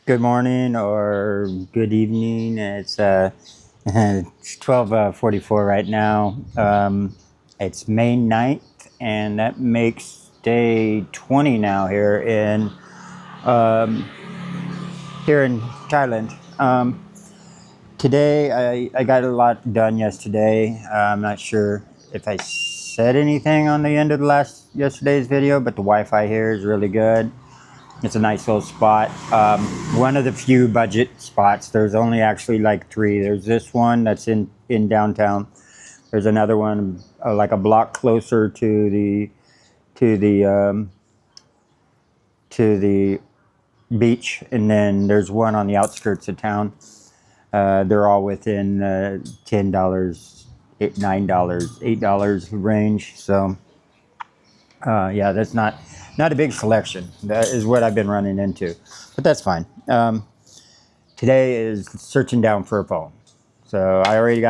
good morning or good evening. It's it's 12:44 right now. It's May 9th, and that makes day 20 now um, here in Thailand. Today I got a lot done yesterday. I'm not sure if I said anything on the end of yesterday's video, but the Wi-Fi here is really good. It's a nice little spot. One of the few budget spots. There's only actually like three. There's this one that's in downtown. There's another one like a block closer to the beach, and then there's one on the outskirts of town. They're all within $10, $9, $8 range. So yeah, that's not a big selection. That is what I've been running into, but that's fine. Today is searching down for a phone. So I already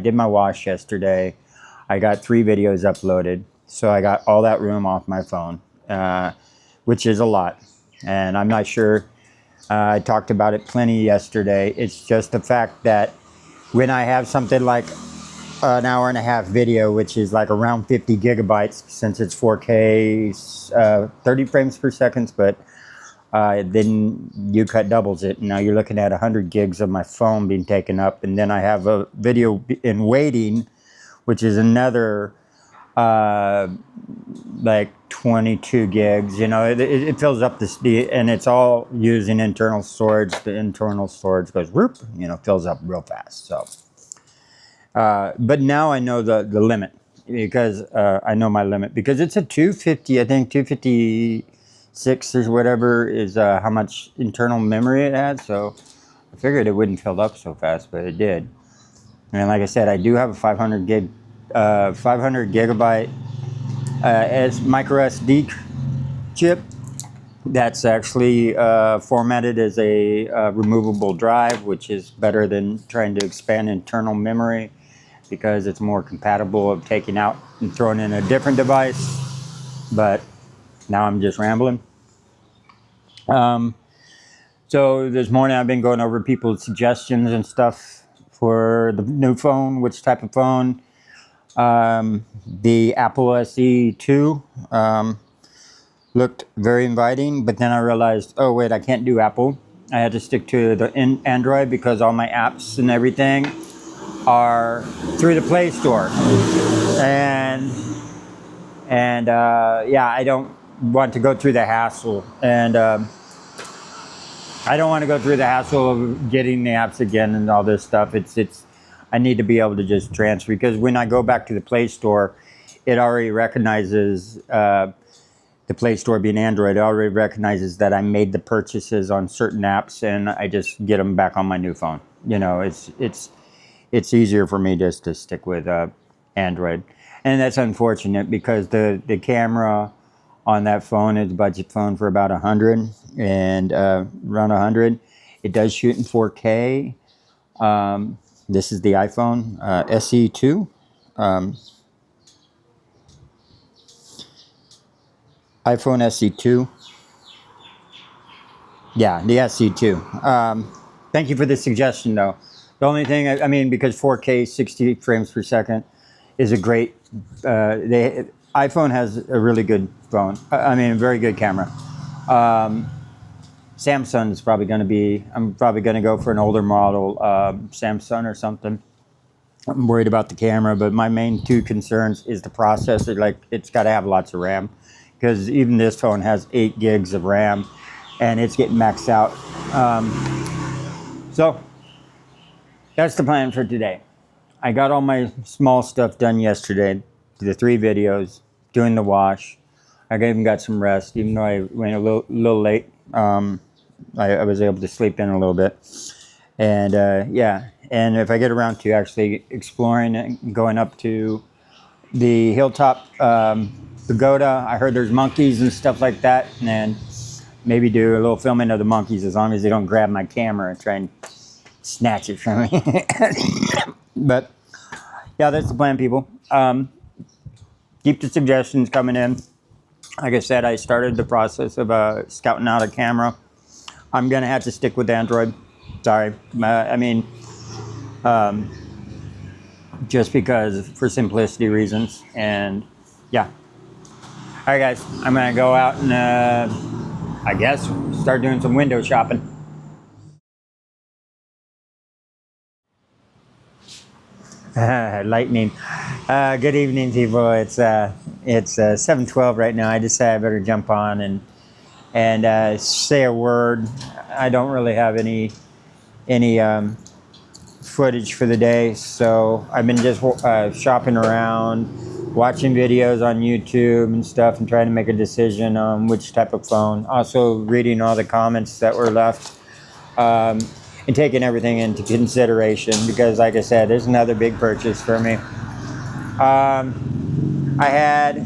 did my wash yesterday. I got 3 videos uploaded, so I got all that room off my phone, which is a lot. And I'm not sure. I talked about it plenty yesterday. It's just the fact that when I have something like an hour and a half video, which is like around 50 gigabytes, since it's 4K, 30 frames per second, but then you cut doubles it, and now you're looking at 100 gigs of my phone being taken up, and then I have a video in waiting, which is another like 22 gigs. You know, it fills up and it's all using internal storage. The internal storage goes whoop, fills up real fast. So but now I know the limit, because I know my limit, because it's a 250, I think 256 or whatever is how much internal memory it had. So I figured it wouldn't fill up so fast, but it did. And like I said, I do have a 500 gigabyte micro SD chip that's actually formatted as a removable drive, which is better than trying to expand internal memory, because it's more compatible of taking out and throwing in a different device. But now I'm just rambling. So this morning I've been going over people's suggestions and stuff for the new phone, which type of phone. The Apple SE2 looked very inviting, but then I realized, oh wait, I can't do Apple. I had to stick to the Android, because all my apps and everything are through the Play Store, and yeah, I don't want to go through the hassle, and I don't want to go through the hassle of getting the apps again and all this stuff. I need to be able to just transfer, because when I go back to the Play Store, it already recognizes, the Play Store being Android, it already recognizes that I made the purchases on certain apps, and I just get them back on my new phone. It's easier for me just to stick with Android. And that's unfortunate, because the camera on that phone is a budget phone for about 100, and around 100. It does shoot in 4K. This is the iPhone SE2. iPhone SE2. Yeah, the SE2. Thank you for the suggestion, though. The only thing, I mean, because 4K 60 frames per second is a great, iPhone has a really good phone. I mean, a very good camera. Samsung is probably going to be, I'm probably going to go for an older model, Samsung or something. I'm worried about the camera, but my main 2 concerns is the processor. Like, it's got to have lots of RAM, because even this phone has 8 gigs of RAM, and it's getting maxed out. So that's the plan for today. I got all my small stuff done yesterday, the 3 videos, doing the wash. I even got some rest, even though I went a little late. I was able to sleep in a little bit. And yeah, and if I get around to actually exploring and going up to the hilltop pagoda, I heard there's monkeys and stuff like that, and maybe do a little filming of the monkeys, as long as they don't grab my camera and try and snatch it from me. But yeah, that's the plan, people. Keep the suggestions coming in. Like I said, I started the process of scouting out a camera. I'm gonna have to stick with Android. Sorry, I mean, just because for simplicity reasons, and yeah. All right, guys, I'm gonna go out and I guess start doing some window shopping. Lightning. Good evening, people. It's 7:12 right now. I decided I better jump on and say a word. I don't really have any footage for the day, so I've been just shopping around, watching videos on YouTube and stuff, and trying to make a decision on which type of phone. Also reading all the comments that were left. And taking everything into consideration, because like I said, there's another big purchase for me. I had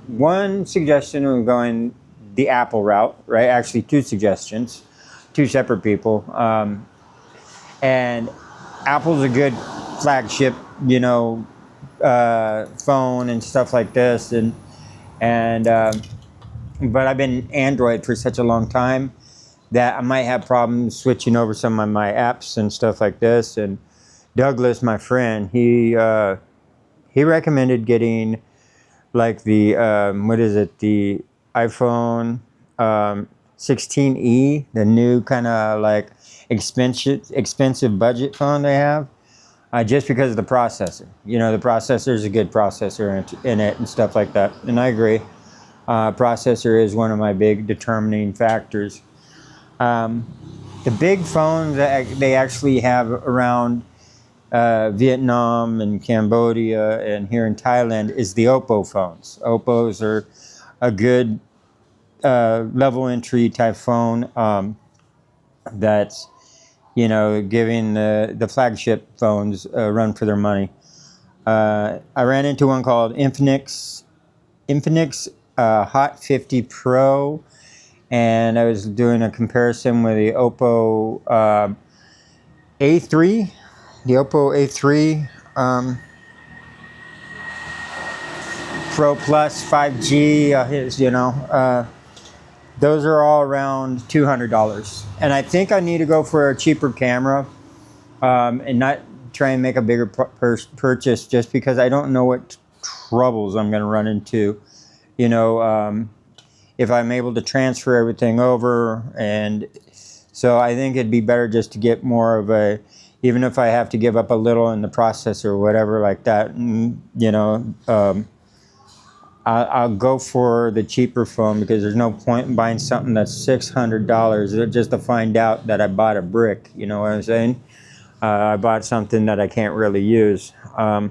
one suggestion of going the Apple route, right? Actually, two suggestions, two separate people. And Apple's a good flagship, phone and stuff like this, but I've been Android for such a long time that I might have problems switching over some of my apps and stuff like this. And Douglas, my friend, he recommended getting like the the iPhone 16e, the new kind of like expensive budget phone they have, just because of the processor. The processor is a good processor in it and stuff like that. And I agree. Processor is one of my big determining factors. The big phones that they actually have around Vietnam and Cambodia and here in Thailand is the Oppo phones. Oppos are a good level entry type phone that's giving the flagship phones a run for their money. I ran into one called Infinix Hot 50 Pro, and I was doing a comparison with the Oppo A3, Pro Plus 5G. Those are all around $200, and I think I need to go for a cheaper camera and not try and make a bigger purchase, just because I don't know what troubles I'm going to run into. If I'm able to transfer everything over, and so I think it'd be better just to get more of even if I have to give up a little in the processor or whatever like that, I'll go for the cheaper phone, because there's no point in buying something that's $600 just to find out that I bought a brick. You know what I'm saying? I bought something that I can't really use. So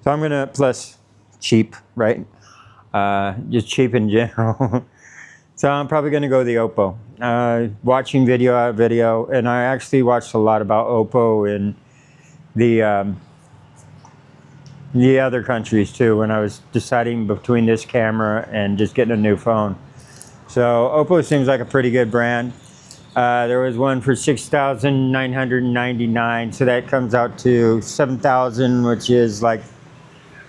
I'm gonna, plus cheap, right? Just cheap in general. So I'm probably going to go the Oppo. Watching video, and I actually watched a lot about Oppo in the other countries too, when I was deciding between this camera and just getting a new phone. So Oppo seems like a pretty good brand. There was one for $6,999, so that comes out to $7,000, which is like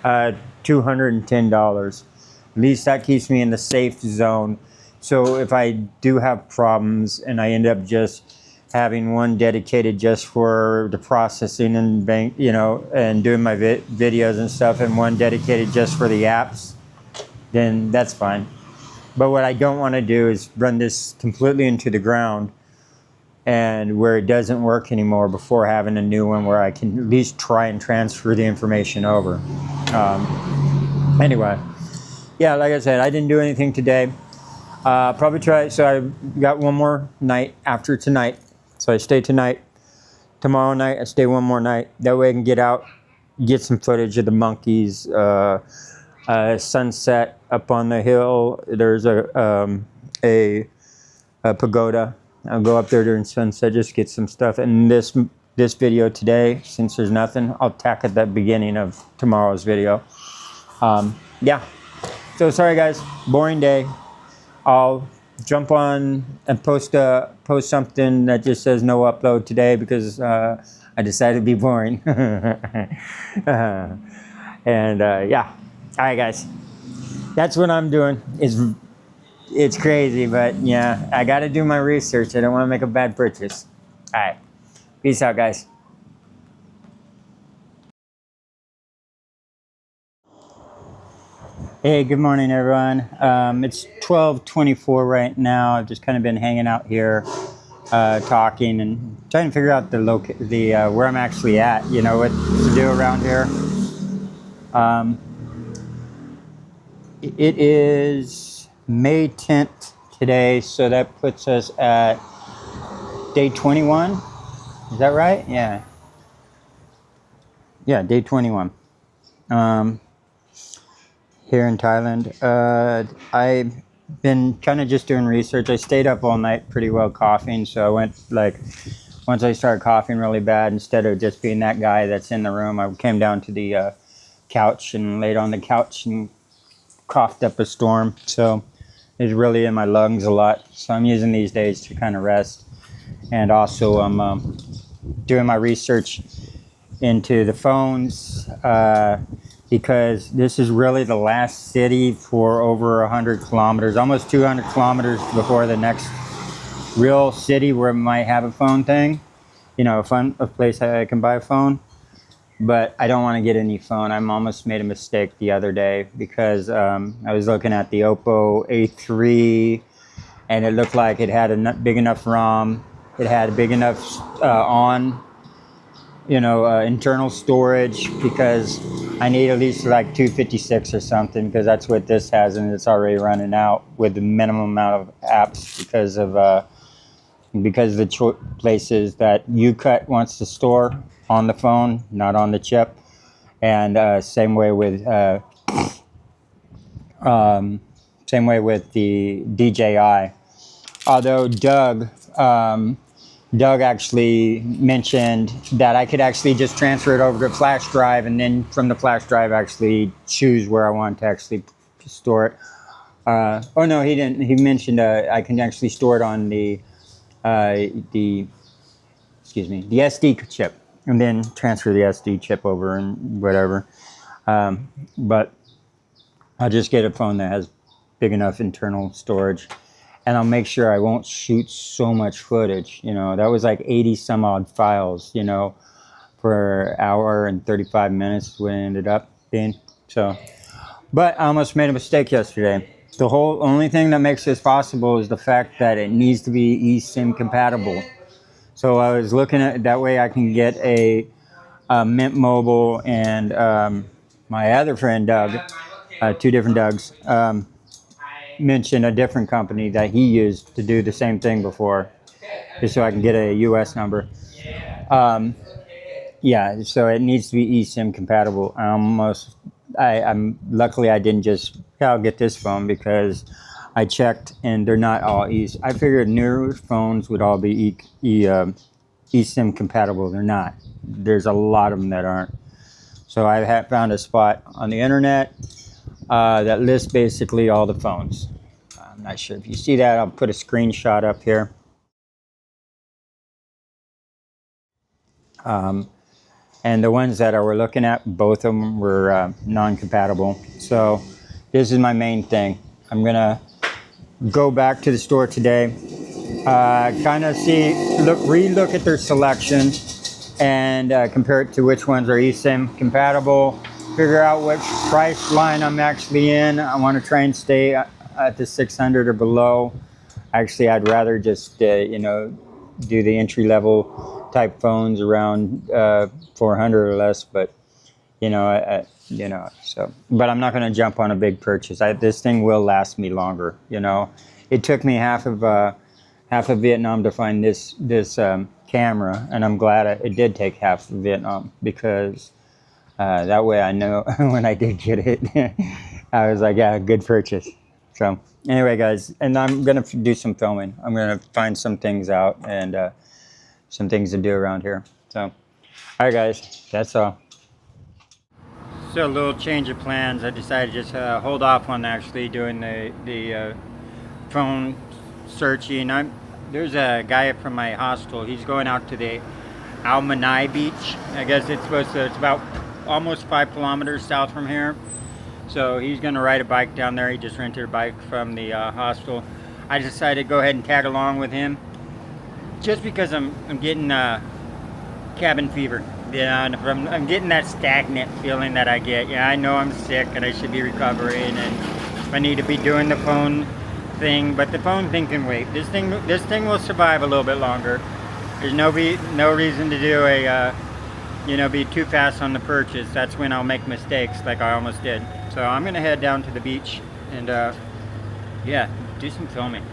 $210. At least that keeps me in the safe zone. So if I do have problems and I end up just having one dedicated just for the processing and and doing my videos and stuff, and one dedicated just for the apps, then that's fine. But what I don't want to do is run this completely into the ground and where it doesn't work anymore before having a new one where I can at least try and transfer the information over. Anyway. Yeah, like I said, I didn't do anything today. Probably try, so I got one more night after tonight. So I stay tonight. Tomorrow night, I stay one more night. That way I can get out, get some footage of the monkeys, sunset up on the hill. There's a pagoda. I'll go up there during sunset, just get some stuff. And this video today, since there's nothing, I'll tack at the beginning of tomorrow's video. Yeah. So sorry guys, boring day. I'll jump on and post something that just says no upload today, because I decided to be boring. And yeah, all right guys, that's what I'm doing, is it's crazy, but yeah, I got to do my research. I don't want to make a bad purchase. All right, peace out, guys. Hey, good morning, everyone. It's 12:24 right now. I've just kind of been hanging out here, talking and trying to figure out the where I'm actually at. You know what to do around here. Um, it is May 10th today, so that puts us at day 21. Is that right? Yeah. Yeah, day 21. Um, here in Thailand. I've been kind of just doing research. I stayed up all night pretty well coughing, so I went like, once I started coughing really bad, instead of just being that guy that's in the room, I came down to the couch and laid on the couch and coughed up a storm. So it's really in my lungs a lot. So I'm using these days to kind of rest. And also I'm doing my research into the phones, because this is really the last city for over 100 kilometers, almost 200 kilometers before the next real city where I might have a phone thing, you know, a place I can buy a phone. But I don't want to get any phone. I almost made a mistake the other day because I was looking at the Oppo A3 and it looked like it had a big enough ROM. It had a big enough internal storage, because I need at least like 256 or something, because that's what this has, and it's already running out with the minimum amount of apps because of the places that UCut wants to store on the phone, not on the chip, and same way with the DJI. Although Doug actually mentioned that I could actually just transfer it over to a flash drive, and then from the flash drive actually choose where I want to actually store it. Oh no, he didn't. He mentioned I can actually store it on the SD chip, and then transfer the SD chip over and whatever. But I'll just get a phone that has big enough internal storage, and I'll make sure I won't shoot so much footage. You know, that was like 80 some odd files, you know, for an hour and 35 minutes when it ended up being. So, but I almost made a mistake yesterday. The whole only thing that makes this possible is the fact that it needs to be eSIM compatible. So I was looking at that way I can get a Mint Mobile, and my other friend Doug, two different Dougs, mentioned a different company that he used to do the same thing before, just so I can get a US number. Yeah, so it needs to be eSIM compatible. I'm luckily I didn't just, I'll get this phone, because I checked and they're not all I figured newer phones would all be eSIM compatible. They're not. There's a lot of them that aren't. So I found a spot on the internet that lists basically all the phones. I'm not sure if you see that. I'll put a screenshot up here. And the ones that we're looking at, both of them were non-compatible. So this is my main thing. I'm gonna go back to the store today, kind of relook at their selection, and compare it to which ones are eSIM compatible. Figure out which price line I'm actually in. I want to try and stay at the 600 or below. Actually, I'd rather just do the entry level type phones around 400 or less. But but I'm not going to jump on a big purchase. This thing will last me longer. You know, it took me half of Vietnam to find this camera, and I'm glad it did take half of Vietnam, because that way I know when I did get it, I was like, yeah, good purchase. So anyway, guys, and I'm gonna do some filming. I'm gonna find some things out, and some things to do around here. So, all right, guys, that's all. So a little change of plans. I decided to just hold off on actually doing the phone searching. There's a guy from my hostel. He's going out to the Almanai Beach. I guess it's about almost 5 kilometers south from here. So he's gonna ride a bike down there. He just rented a bike from the hostel. I decided to go ahead and tag along with him, just because I'm getting cabin fever. Yeah, and I'm getting that stagnant feeling that I get. Yeah, I know I'm sick and I should be recovering, and I need to be doing the phone thing, but the phone thing can wait. This thing will survive a little bit longer. There's no reason to do a be too fast on the purchase. That's when I'll make mistakes like I almost did. So I'm gonna head down to the beach and yeah, do some filming.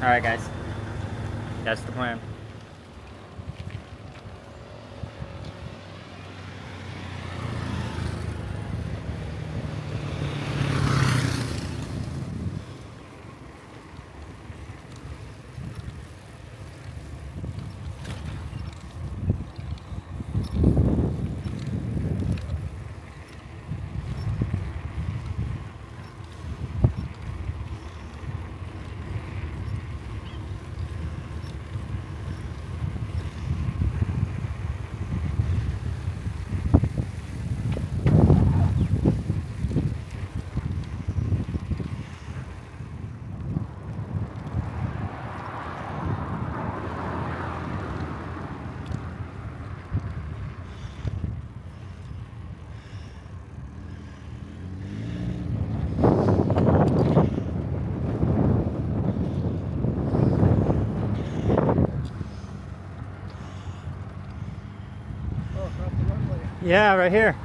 All right, guys, that's the plan. Yeah, right here.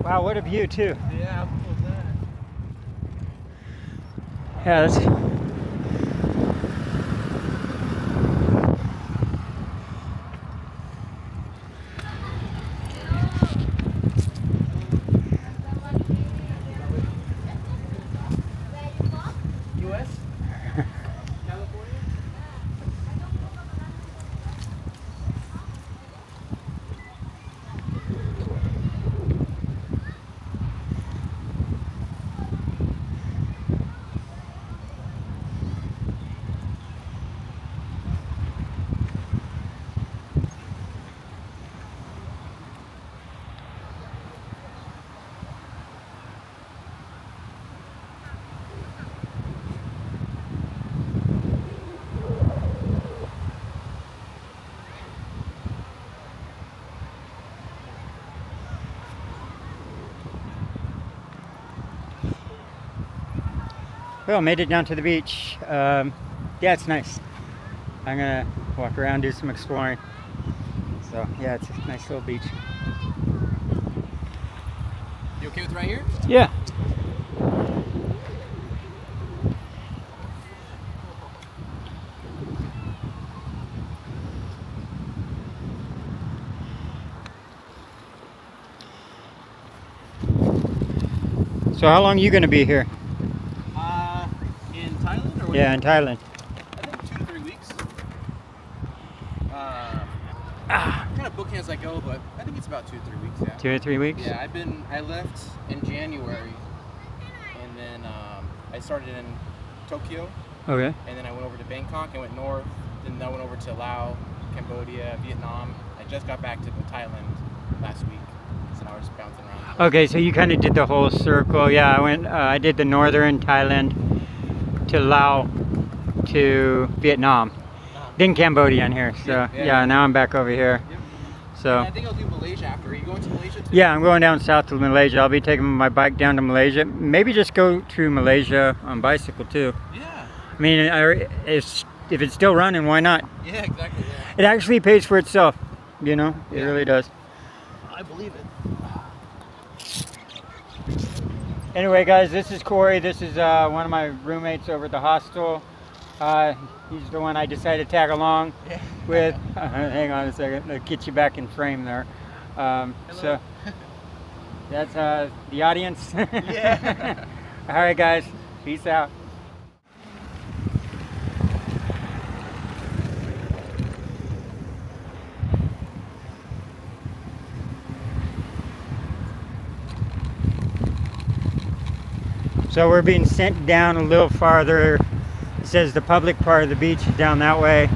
Wow, what a view too. Yeah, how cool is that? Yeah, that's... US? California? Well, made it down to the beach. Yeah, it's nice. I'm gonna walk around, do some exploring. So yeah, it's a nice little beach. You okay with right here? Yeah. So how long are you gonna be here? In Thailand or what? Yeah, in Thailand. I think 2 to 3 weeks. Kind of book as I go, but I think it's about 2 to 3 weeks. Yeah. 2 or 3 weeks? Yeah, I left in January, and then I started in Tokyo, Okay. and then I went over to Bangkok. I went north, then I went over to Laos, Cambodia, Vietnam. I just got back to Thailand last week, so now we're just bouncing around. Okay, so you kind of did the whole circle. Yeah, I did the northern Thailand to Laos to Vietnam, then Cambodia in here. So yeah, now I'm back over here. Yep. So And I think I'll do Malaysia after. Are you going to Malaysia too? yeah, I'm going down south to Malaysia. I'll be taking my bike down to Malaysia. Maybe just go to Malaysia on bicycle too. Yeah. I mean, if it's still running, why not? Yeah, exactly. Yeah. It actually pays for itself. You know, it Yeah. really does. I believe it. Anyway, guys, this is Corey. This is one of my roommates over at the hostel. He's the one I decided to tag along with. Hang on a second. I'll get you back in frame there. So that's the audience. Yeah. All right, guys. Peace out. So we're being sent down a little farther. It says the public part of the beach is down that way,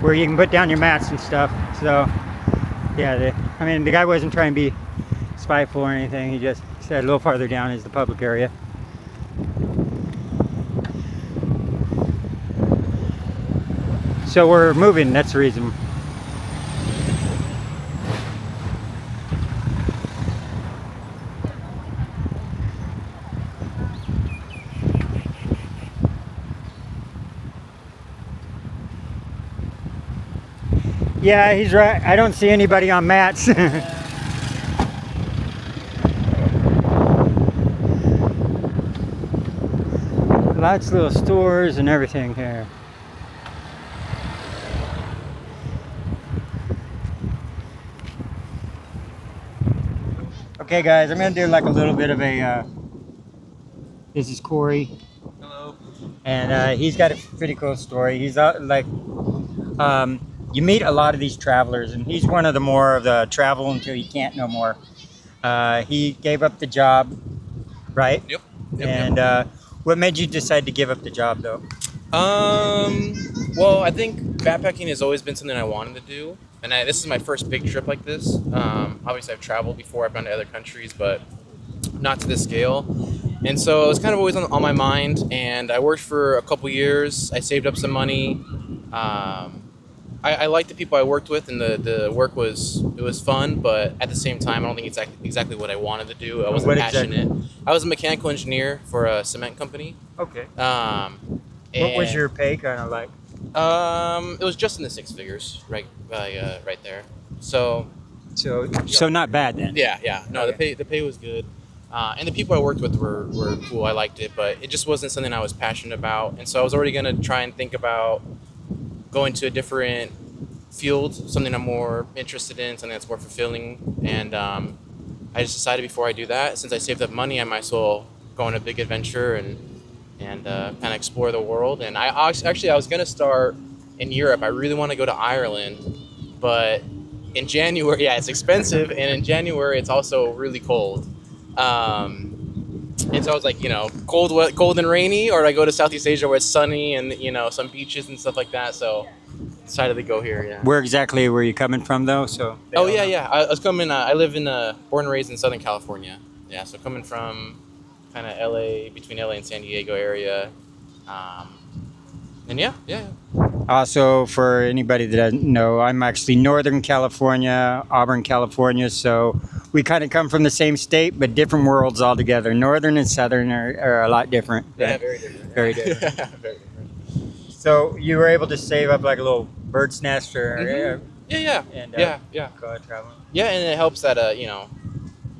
where you can put down your mats and stuff. So yeah, I mean, the guy wasn't trying to be spiteful or anything. He just said a little farther down is the public area. So we're moving, that's the reason. Yeah, he's right. I don't see anybody on mats. Lots of little stores and everything here. Okay guys, I'm gonna do like a little bit of a, this is Corey. Hello. And he's got a pretty cool story. He's you meet a lot of these travelers, and he's one of the more of the travel until he can't no more. He gave up the job, right? Yep. And what made you decide to give up the job, though? Well, I think backpacking has always been something I wanted to do, and this is my first big trip like this. Obviously, I've traveled before. I've gone to other countries, but not to this scale. And so it was kind of always on my mind. And I worked for a couple years. I saved up some money. I liked the people I worked with, and the work was fun. But at the same time, I don't think it's exactly what I wanted to do. I wasn't passionate. Exactly? I was a mechanical engineer for a cement company. Okay. What was your pay kind of like? It was just in the six figures, right there. So not bad then. Yeah. No, okay. The pay was good, and the people I worked with were cool. I liked it, but it just wasn't something I was passionate about. And so I was already gonna try and think about going to a different field, something I'm more interested in, something that's more fulfilling. And I just decided before I do that, since I saved up money, I might as well go on a big adventure and kind of explore the world. And I was gonna start in Europe. I really want to go to Ireland, but in January, yeah, it's expensive, and in January it's also really cold. And so I was like, cold and rainy, or I go to Southeast Asia where it's sunny and some beaches and stuff like that. So decided to go here. Yeah. Where exactly were you coming from though? So. Oh yeah. I was coming. I live in born and raised in Southern California. Yeah. So coming from kind of LA, between LA and San Diego area. And yeah. Also, for anybody that doesn't know, I'm actually Northern California, Auburn, California. So we kind of come from the same state, but different worlds altogether. Northern and Southern are a lot different. Yeah, very different. Very different. Very different. So you were able to save up like a little bird's nest or Yeah. And, yeah. Go out traveling. Yeah, and it helps that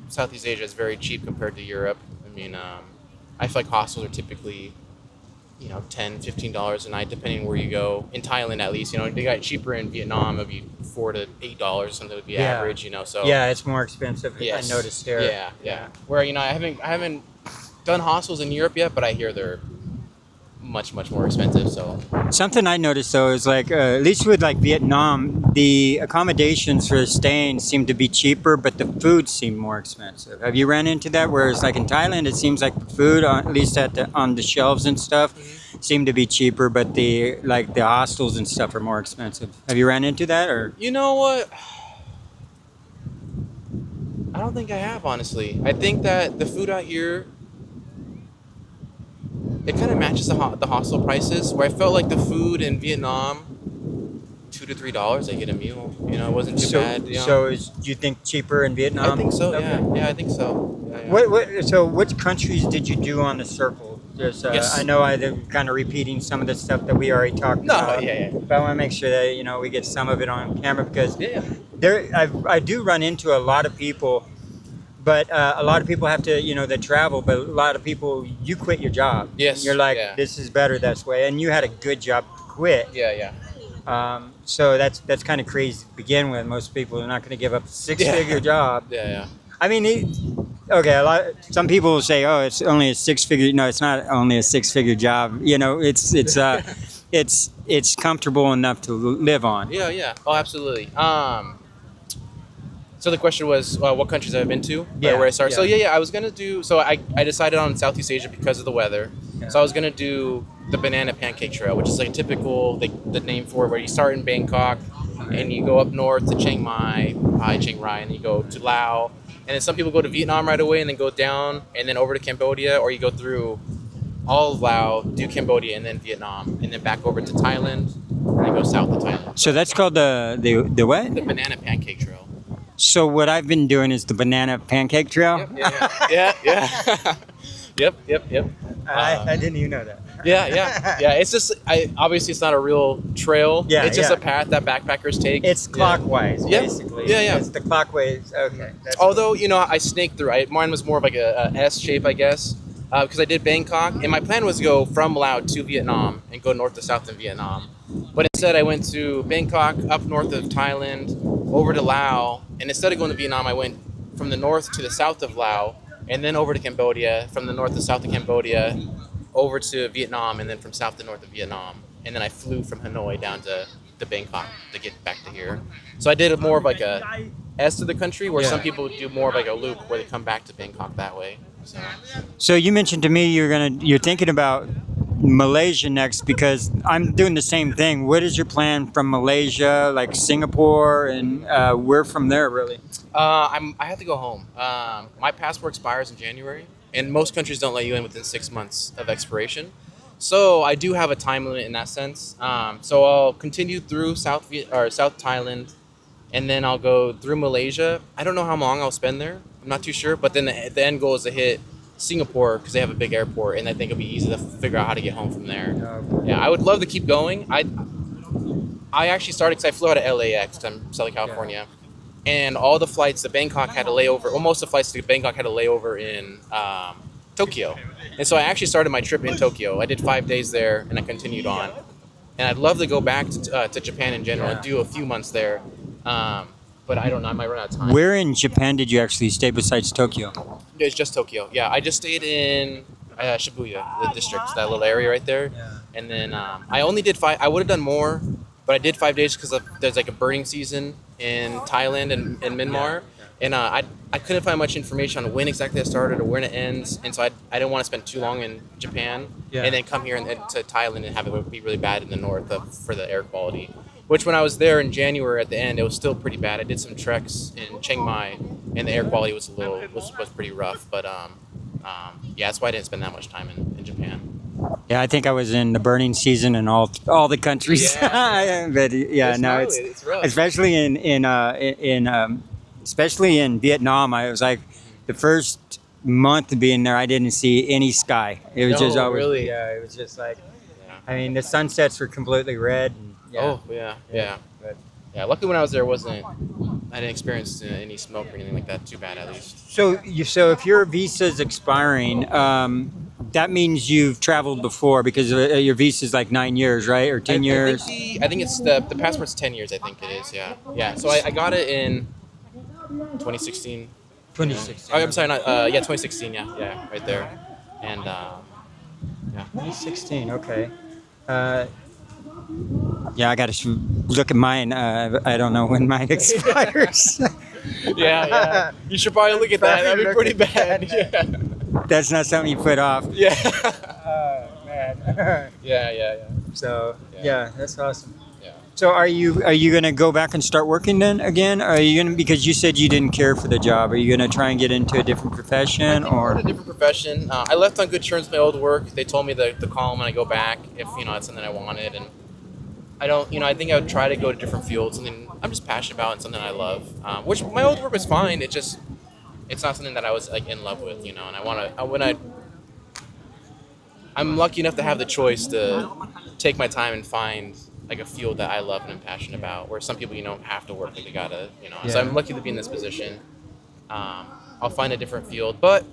Southeast Asia is very cheap compared to Europe. I mean, I feel like hostels are typically $10, $15 a night, depending where you go. In Thailand, at least, they got cheaper in Vietnam. It'd be $4 to $8, something would be average. So yeah, it's more expensive. Yes. I noticed here. Yeah. Where I haven't done hostels in Europe yet, but I hear they're much more expensive. So something I noticed though is like at least with like Vietnam, the accommodations for staying seem to be cheaper, but the food seemed more expensive. Have you ran into that? Whereas like in Thailand, it seems like the food, at least on the shelves and stuff, seem to be cheaper, but the hostels and stuff are more expensive. Have you ran into that, or? You know what? I don't think I have, honestly. I think that the food out here, it kind of matches the hostel prices, where I felt like the food in Vietnam, $2 to $3, I get a meal. It wasn't too bad. So do you think cheaper in Vietnam? I think so. Okay. Yeah, I think so. Yeah. So which countries did you do on the circle? Just Yes. I know I'm kind of repeating some of the stuff that we already talked about. Yeah. But I want to make sure that we get some of it on camera, because Yeah. I do run into a lot of people. But a lot of people have to, they travel, but a lot of people, you quit your job. Yes. You're like, yeah. This is better this way. And you had a good job to quit. Yeah. So that's kind of crazy to begin with. Most people are not going to give up a six-figure job. Yeah. I mean, some people will say, oh, it's only a six-figure. No, it's not only a six-figure job. It's comfortable enough to live on. Yeah. Oh, absolutely. So the question was, what countries have I been to? Yeah. Where I started. Yeah. So I was gonna do. So I decided on Southeast Asia because of the weather. Yeah. So I was gonna do the banana pancake trail, which is like typical, the name for it, where you start in Bangkok and you go up north to Chiang Rai, and you go to Laos, And then some people go to Vietnam right away and then go down and then over to Cambodia, or you go through all of Laos, do Cambodia and then Vietnam, and then back over to Thailand, and then go south to Thailand. So that's called the what? The banana pancake trail. So what I've been doing is the banana pancake trail. Yeah. Yep. I didn't even know that. Yeah. It's just, obviously it's not a real trail. Yeah, it's just yeah. a path that backpackers take. It's clockwise, Yeah. basically. Yeah. It's the clockwise. Okay. That's Although, I snaked through. Mine was more of like a S shape, I guess, because I did Bangkok, and my plan was to go from Laos to Vietnam and go north to south in Vietnam. But instead, I went to Bangkok, up north of Thailand, over to Laos, and instead of going to Vietnam, I went from the north to the south of Laos, and then over to Cambodia, from the north to south of Cambodia, over to Vietnam, and then from south to north of Vietnam. And then I flew from Hanoi down to Bangkok to get back to here. So I did more of like a S to the country, where some people do more of like a loop where they come back to Bangkok that way. So you mentioned to me you're thinking about Malaysia next, because I'm doing the same thing. What is your plan from Malaysia, like Singapore, and where from there really? I have to go home. My passport expires in January, and most countries don't let you in within 6 months of expiration. So I do have a time limit in that sense. So I'll continue through South Thailand, and then I'll go through Malaysia. I don't know how long I'll spend there. I'm not too sure. But then the end goal is to hit Singapore, because they have a big airport, and I think it'll be easy to figure out how to get home from there. Yeah, I would love to keep going. I actually started because I flew out of LAX to Southern California, and all the flights to Bangkok had a layover. Well, most of the flights to Bangkok had a layover in Tokyo, and so I actually started my trip in Tokyo. I did 5 days there, and I continued on. And I'd love to go back to Japan in general and do a few months there. But I don't know, I might run out of time. Where in Japan did you actually stay besides Tokyo? It's just Tokyo. Yeah, I just stayed in Shibuya, the district, that little area right there. Yeah. And then I only did 5. I would have done more, but I did 5 days because there's like a burning season in Thailand and Myanmar. And I couldn't find much information on when exactly it started or when it ends. And so I didn't want to spend too long in Japan and then come here and to Thailand and have it be really bad in the north for the air quality. Which when I was there in January at the end, it was still pretty bad. I did some treks in Chiang Mai, and the air quality was was pretty rough. But yeah, that's why I didn't spend that much time in Japan. Yeah, I think I was in the burning season in all the countries. Yeah. But yeah, It's rough. especially especially in Vietnam. I was like, the first month of being there, I didn't see any sky. It was just always, really? yeah, it was just like, I mean, the sunsets were completely red. And, Oh yeah. But, Yeah, luckily when I was there, I didn't experience any smoke or anything like that too bad, at least. so if your visa's expiring, that means you've traveled before, because your visa's like 9 years, right, or 10 years. I think it's the passport's 10 years. I think it is. Yeah. So I got it in 2016. 2016. Oh, I'm sorry, not 2016. Yeah, right there. And 2016. Okay. Yeah, I got to look at mine. I don't know when mine expires. yeah. You should probably look at that. That'd be pretty bad. Yeah. That's not something you put off. Yeah. Oh man. Yeah. So Yeah. that's awesome. Yeah. So are you gonna go back and start working then again? Are you gonna, because you said you didn't care for the job? Are you gonna try and get into a different profession or? A different profession. I left on good terms with my old work. They told me to call them when I go back if it's something I wanted, and I don't. I think I would try to go to different fields, something I'm just passionate about and something I love. Which my old work was fine. It's not something that I was like in love with, and I'm lucky enough to have the choice to take my time and find like a field that I love and am passionate about, where some people have to work, like they gotta. So I'm lucky to be in this position. I'll find a different field, but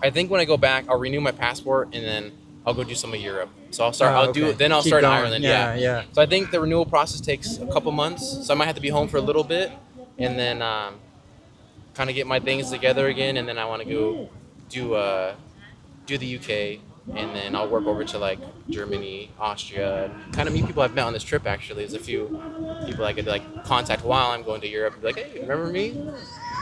I think when I go back, I'll renew my passport and then I'll go do some of Europe. So I'll start. I'll Keep start in going. Ireland. Yeah. So I think the renewal process takes a couple months. So I might have to be home for a little bit, and then kind of get my things together again. And then I want to go do the UK, and then I'll work over to like Germany, Austria, kind of meet people I've met on this trip. Actually, there's a few people I could like contact while I'm going to Europe. And be like, hey, remember me?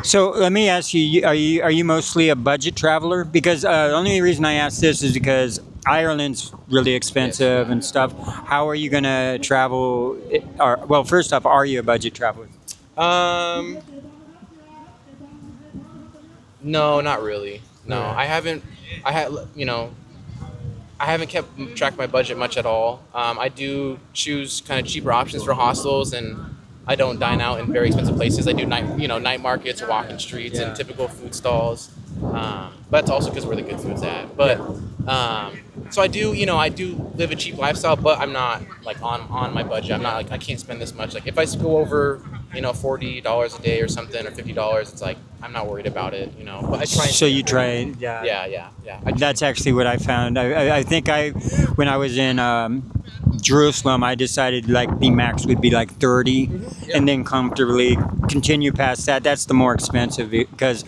So let me ask you: are you mostly a budget traveler? Because the only reason I ask this is because Ireland's really expensive and stuff. How are you gonna travel? Well, first off, are you a budget traveler? No, not really. No, Yeah. I haven't. I had, I haven't kept track of my budget much at all. I do choose kind of cheaper options for hostels, and I don't dine out in very expensive places. I do night markets, walking streets, Yeah. and typical food stalls. But that's also because where the good food's at. But so I do live a cheap lifestyle, but I'm not like on my budget. I'm not like I can't spend this much. Like if I go over $40 a day or something or $50, it's like I'm not worried about it. But I try. And So you try, yeah. Yeah. That's actually what I found. I think when I was in Jerusalem, I decided like the max would be like 30, and then comfortably continue past that. That's the more expensive because.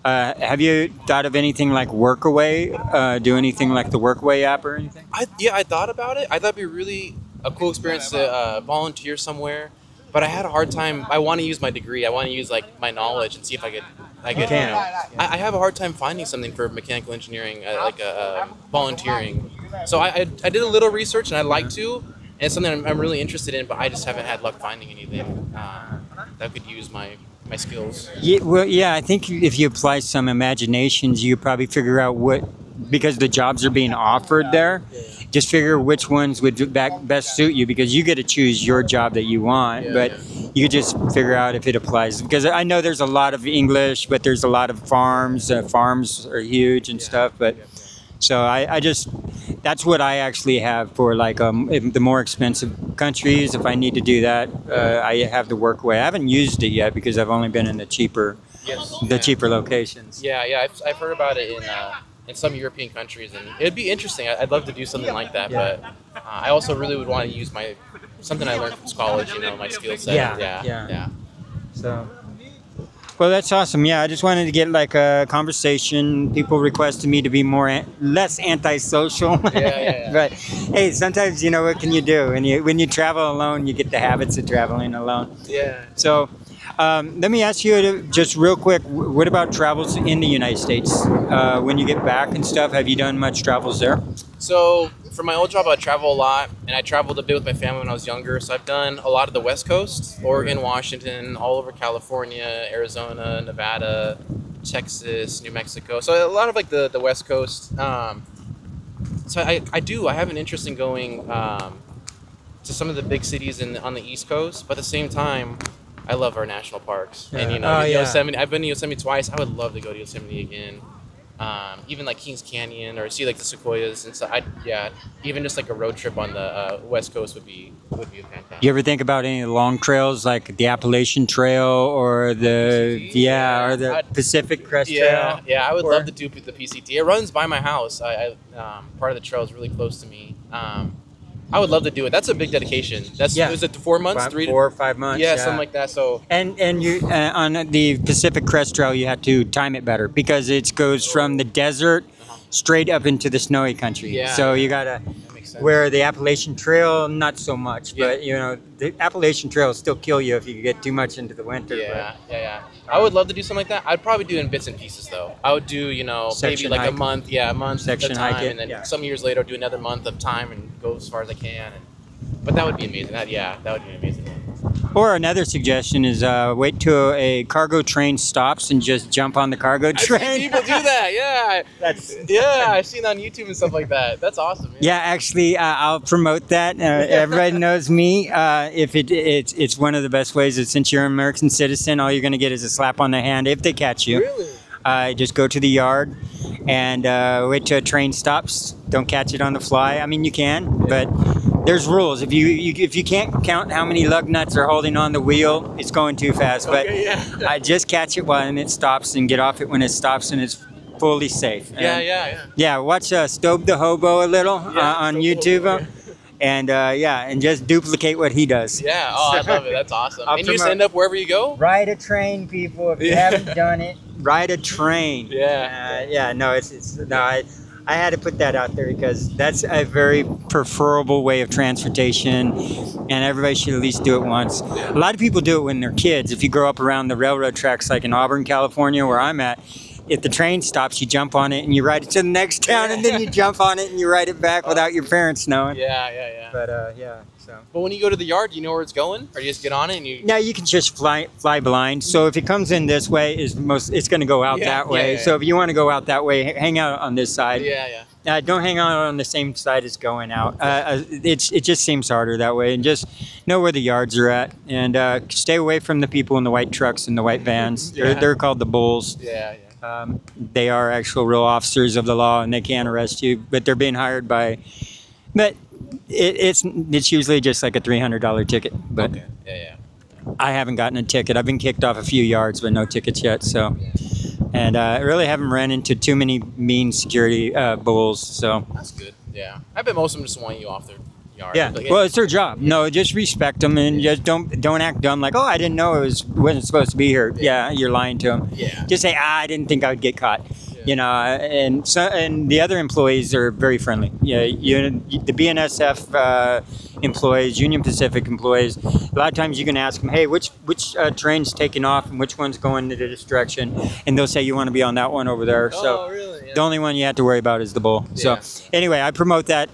Have you thought of anything like Workaway? Do anything like the Workway app or anything? I thought about it. I thought it'd be really a cool experience to volunteer somewhere, but I had a hard time. I want to use my degree. I want to use like my knowledge and see if I could. can. I have a hard time finding something for mechanical engineering, volunteering. So I did a little research and I'd like to, and it's something I'm really interested in, but I just haven't had luck finding anything that could use my skills. Yeah, I think if you apply some imaginations, you probably figure out because the jobs are being offered there, just figure which ones would best suit you because you get to choose your job that you want, but you could just figure out if it applies. Because I know there's a lot of English, but there's a lot of farms. Farms are huge and stuff, but so I just, that's what I actually have for like the more expensive countries. If I need to do that, I have the Workway. I haven't used it yet because I've only been in the cheaper locations. Yeah. I've heard about it in some European countries, and it'd be interesting. I'd love to do something like that, but I also really would want to use something I learned from college. My skill set. Yeah. So. Well, that's awesome. Yeah, I just wanted to get like a conversation. People requested me to be less antisocial. Yeah. But hey, sometimes what can you do? When you travel alone, you get the habits of traveling alone. Yeah. So, let me ask you just real quick. What about travels in the United States? When you get back and stuff, have you done much travels there? So for my old job, I travel a lot, and I traveled a bit with my family when I was younger. So I've done a lot of the West Coast, Oregon, Washington, all over California, Arizona, Nevada, Texas, New Mexico. So a lot of like the West Coast. So I have an interest in going to some of the big cities on the East Coast, but at the same time, I love our national parks. And Yosemite. I've been to Yosemite twice. I would love to go to Yosemite again. Even like Kings Canyon or see like the sequoias and stuff. Even just like a road trip on the West Coast would be fantastic. You ever think about any long trails like the Appalachian Trail or the Pacific Crest Trail? Yeah, I would love to do the PCT. It runs by my house. Part of the trail is really close to me. I would love to do it. That's a big dedication. Was it 4 months? 4 or 5 months. Yeah, something like that. So and you on the Pacific Crest Trail, you have to time it better because it goes from the desert straight up into the snowy country. Yeah. So you gotta. Where the Appalachian Trail, not so much, but the Appalachian Trail will still kill you if you get too much into the winter. Yeah. I would love to do something like that. I'd probably do it in bits and pieces though. I would do, maybe like a month section at a time, hike it, and then some years later do another month of time and go as far as I can. But that would be amazing. That would be amazing. Or another suggestion is wait till a cargo train stops and just jump on the cargo train. I've seen people do that. Yeah. I've seen on YouTube and stuff like that. That's awesome. Yeah, actually, I'll promote that. Everybody knows me. If it's one of the best ways. That since you're an American citizen, all you're going to get is a slap on the hand if they catch you. Really? Just go to the yard and wait till a train stops. Don't catch it on the fly. I mean, you can, but there's rules. If you can't count how many lug nuts are holding on the wheel, it's going too fast. But I just catch it when it stops and get off it when it stops and it's fully safe. Yeah, watch Stobe the Hobo a little on YouTube. And just duplicate what he does. Yeah, I love it. That's awesome. And you just end up wherever you go? Ride a train, people. If you haven't done it, ride a train. I had to put that out there because that's a very preferable way of transportation, and everybody should at least do it once. A lot of people do it when they're kids. If you grow up around the railroad tracks, like in Auburn, California, where I'm at, if the train stops, you jump on it and you ride it to the next town, and then you jump on it and you ride it back without your parents knowing. Yeah. But yeah, so. But when you go to the yard, do you know where it's going, or you just get on it and you? Now you can just fly blind. So if it comes in this way, it's going to go out that way. So if you want to go out that way, hang out on this side. Yeah. Don't hang out on the same side as going out. It just seems harder that way. And just know where the yards are at, and stay away from the people in the white trucks and the white vans. Yeah. They're called the bulls. Yeah. They are actual real officers of the law, and they can arrest you, but they're being hired by. But it's usually just like a $300 ticket. But Okay. Yeah. I haven't gotten a ticket. I've been kicked off a few yards, but no tickets yet. So, and I really haven't ran into too many mean security bulls. So That's good. Yeah. I bet most of them just want you off their yard. yeah, Like, well, it's their job. No, just respect them and just don't act dumb. Like, oh, I didn't know wasn't supposed to be here. Yeah, you're lying to them. Yeah. Just say, I didn't think I would get caught. You know, and the other employees are very friendly. Yeah, the BNSF employees, Union Pacific employees. A lot of times you can ask them, hey, which train's taking off and which one's going to this direction, and they'll say you want to be on that one over there. So really? Yeah. the only one you have to worry about is the bull. Yeah. So anyway, I promote that.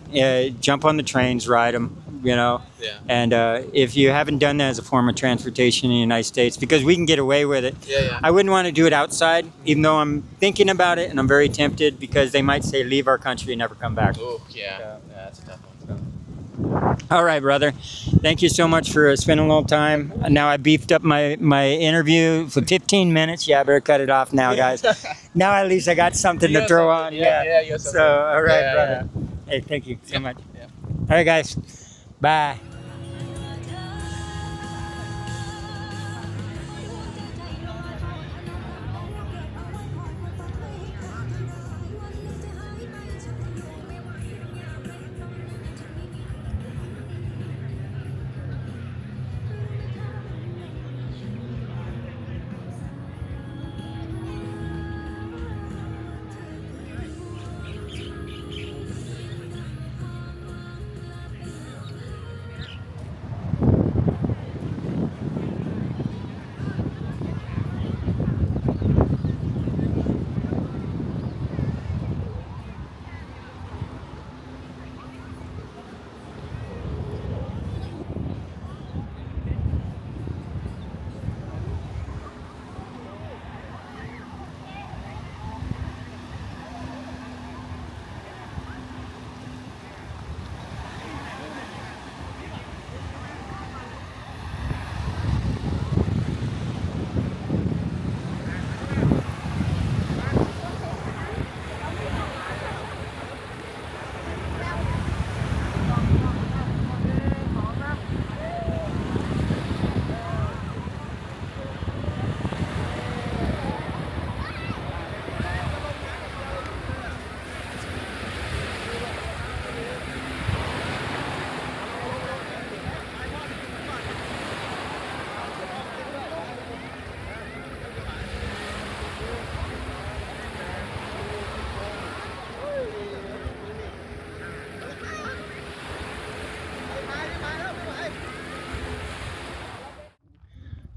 Jump on the trains, ride them. You know, Yeah. and if you haven't done that as a form of transportation in the United States, because we can get away with it, Yeah. I wouldn't want to do it outside, even though I'm thinking about it and I'm very tempted, because they might say leave our country and never come back. Oh, yeah. That's a tough one. All right, brother. Thank you so much for spending a little time. Now I beefed up my interview for 15 minutes. Yeah, I better cut it off now, guys. Now at least I got something to throw on. Yeah, you got something. So, all right, Yeah, brother. Hey, thank you so much. Yeah. All right, guys. Bye.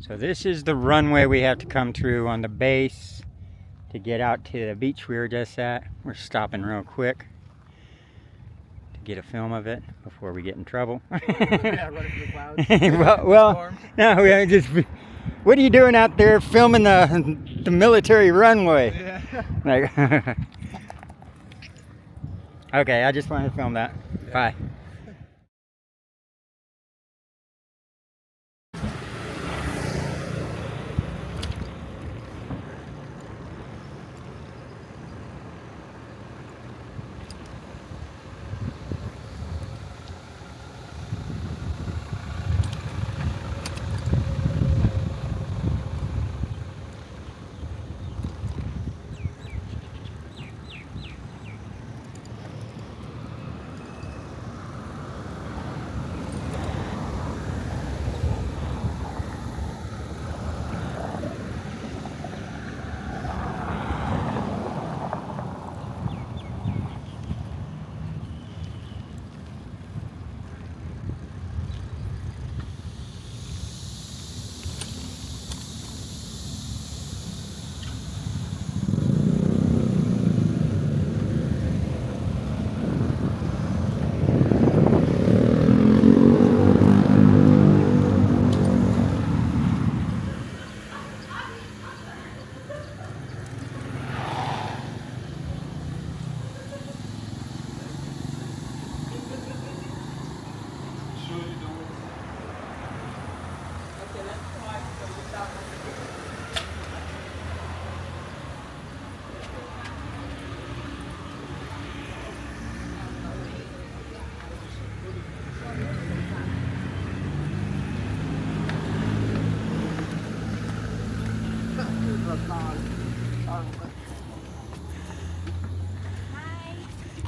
So this is the runway we have to come through on the base to get out to the beach we were just at. We're stopping real quick to get a film of it before we get in trouble. Yeah, running through the clouds. well, no, we are just. What are you doing out there filming the military runway? Yeah. Like, okay, I just wanted to film that. Yeah. Bye.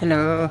Hello.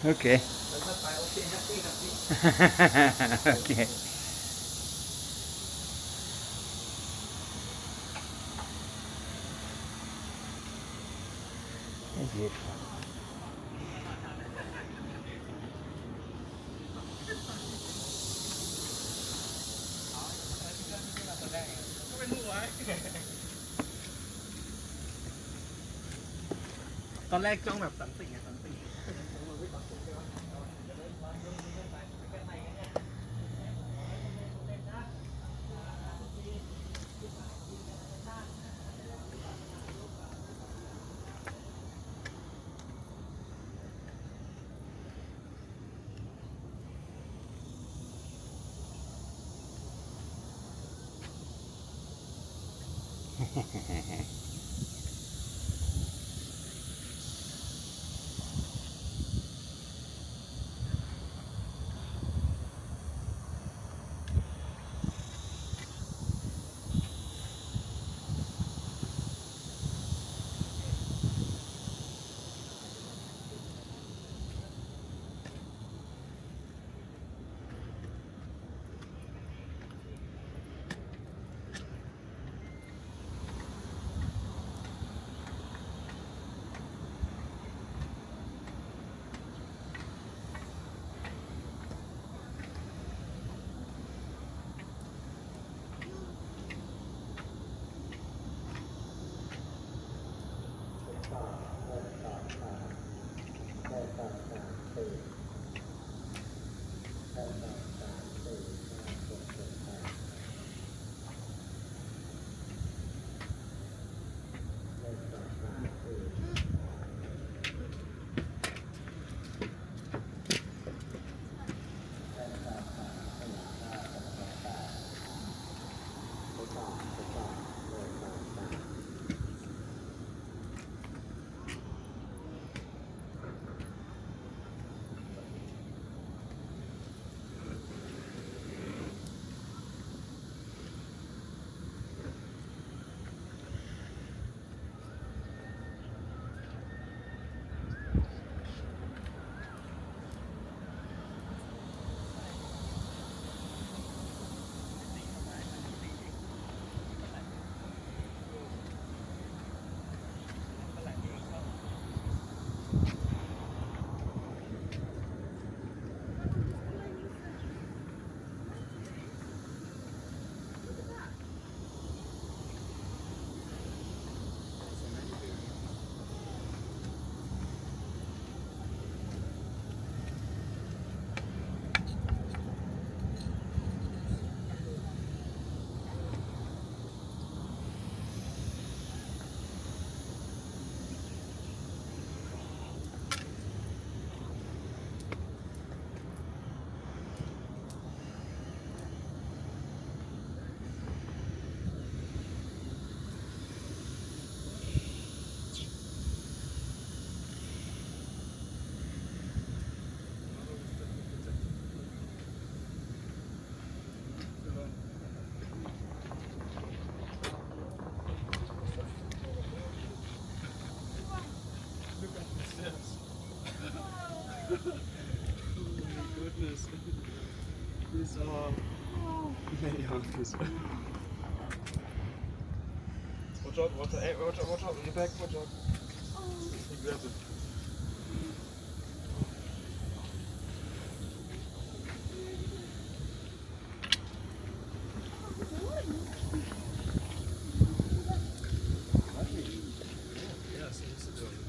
Okay. Okay. That's beautiful. ตอนแรกจ้องแบบสันติสันติ โ this. Watch out, watch out, hey, watch out, in your back, watch out. He grabbed it. Yeah, so this is really good.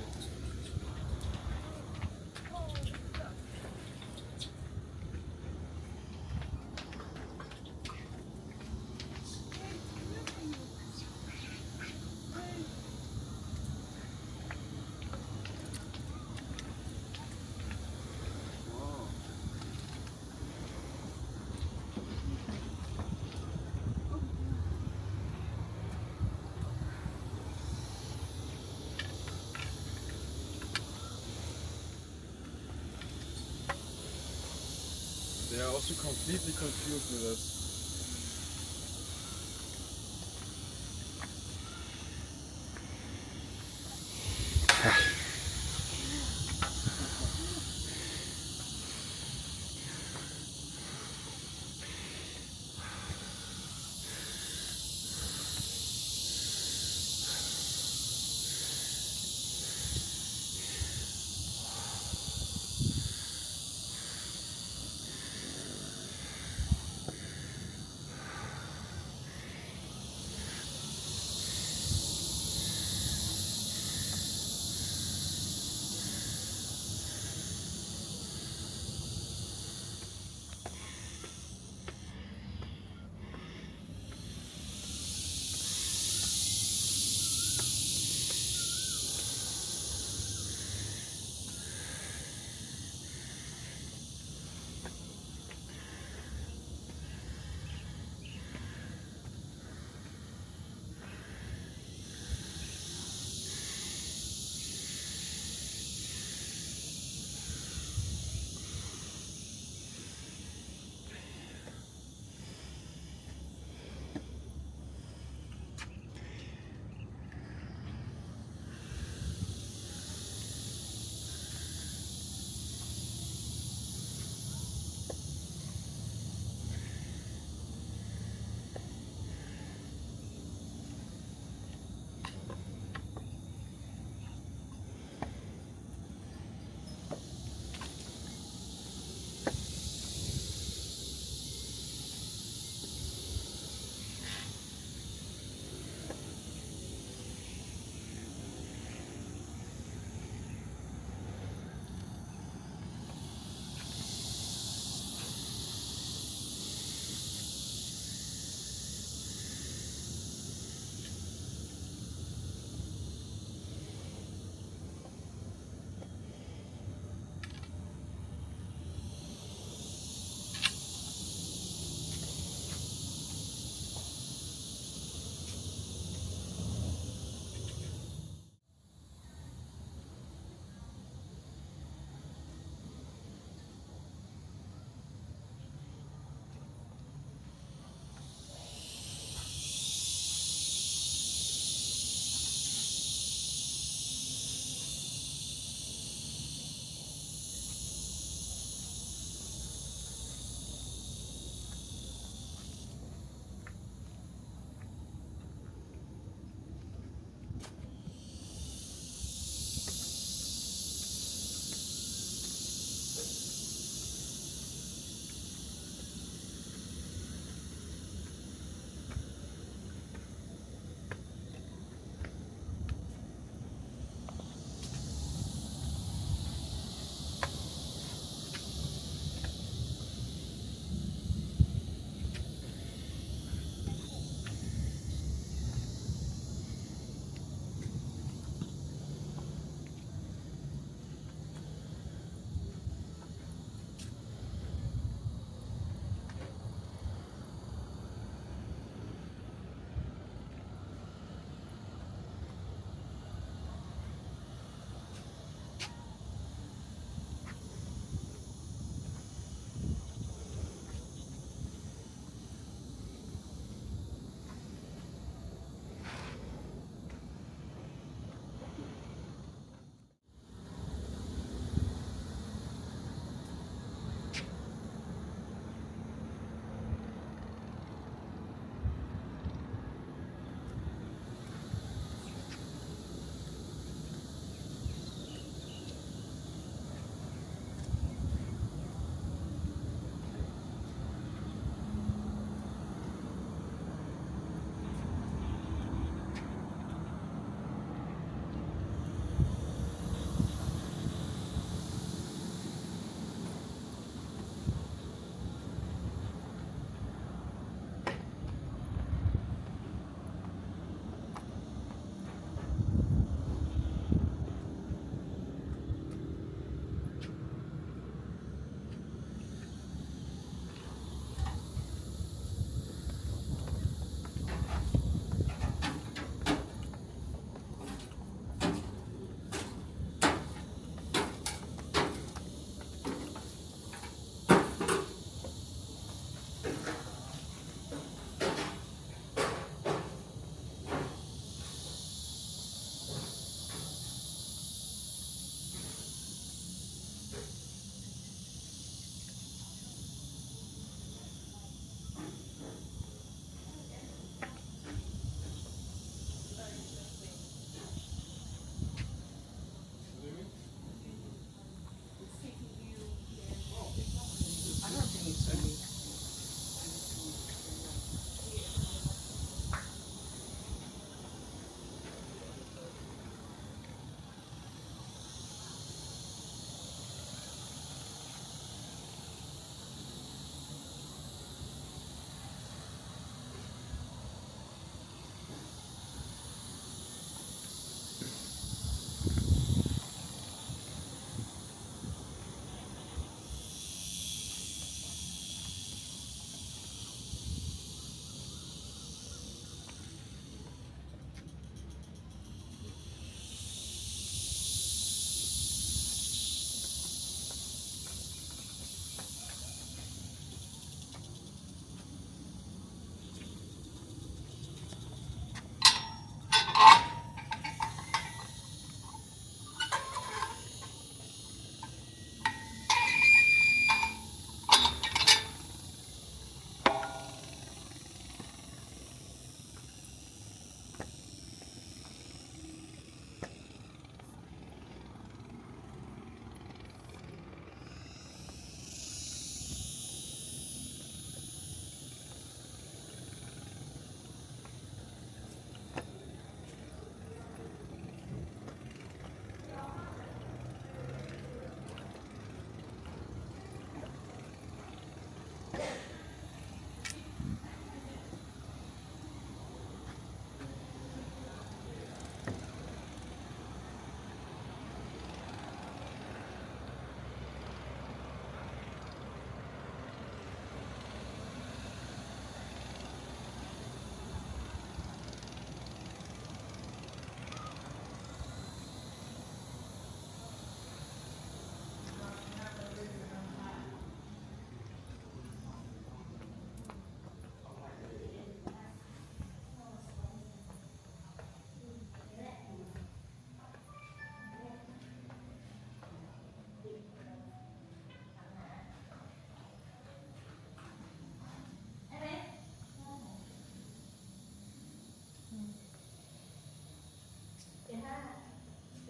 They are also completely confused with us.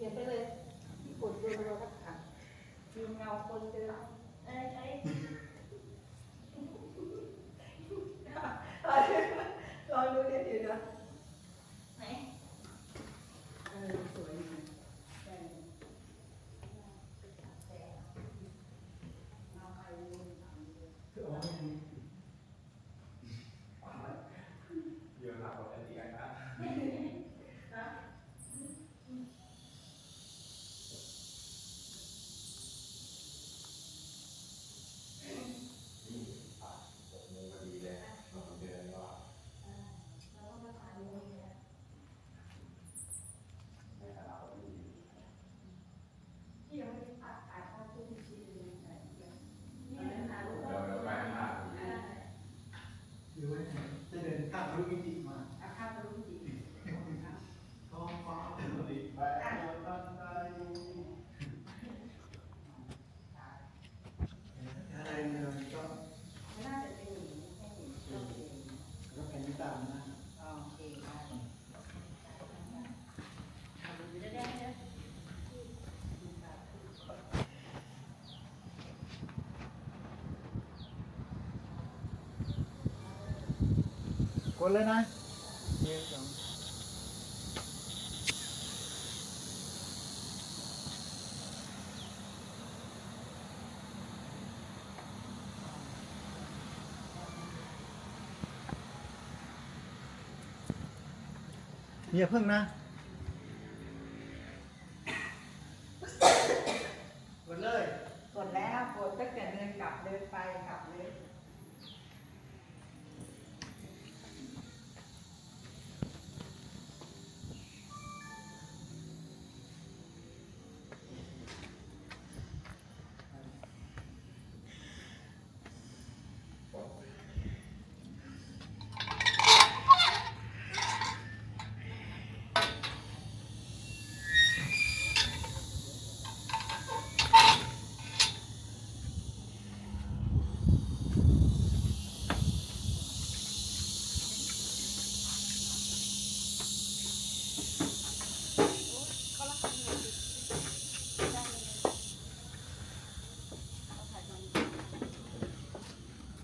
เขียนไปเลยที่กดโดนเราก็ขัดยืมเงาคนเดินไอ้ลองดูเดี๋ยวนะไหนสวยดีจะเดินข้ามทะลุมิติมา อาคาตรุจิ ท้องฟ้าเป็นสีแปดตันใจอะไรเนี่ยก็ ไม่น่าจะเป็นอย่างนี้แค่นี้ก็เป็น ก็แผ่นที่ตามนะ โอเคได้ได้ได้ กดเลยนะเนี่ยเพิ่งนะกดเลย กดแล้วกดตั้งแต่เดินกลับเดินไปกลับเลย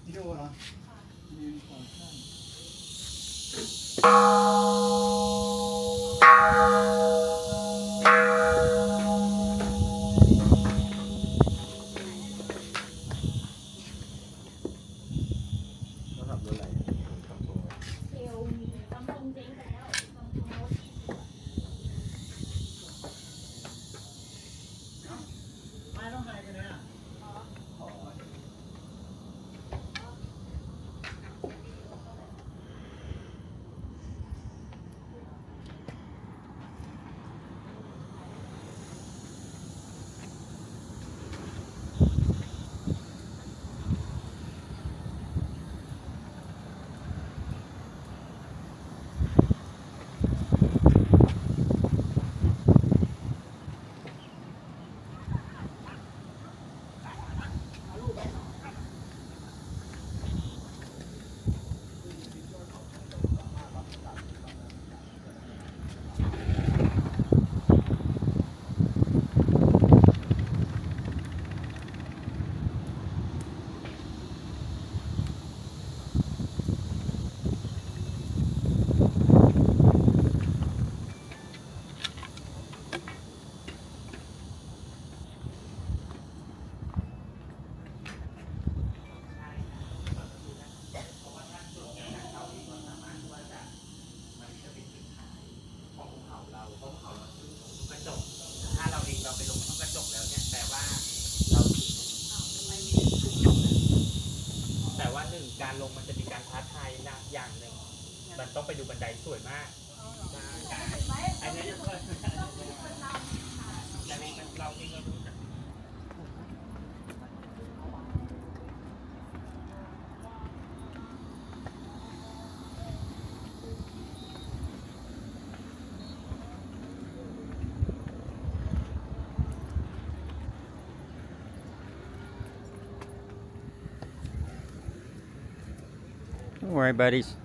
วิดีโอเหรอยืนขอข้างแล้วขับรถอะไรขับตัว เซลล์ซัมซุงเจ๊งไปแล้วซัมซุงโน้ต ไม่ต้องหายไปเลยอ่ะ แต่ว่าหนึ่งการลงมันจะมีการท้าทายนะอย่างหนึ่งมันต้องไปดูบันไดสวยมากอันนี้จะเพิ่มแต่เราเองก็รู้จัก Don't worry, buddies.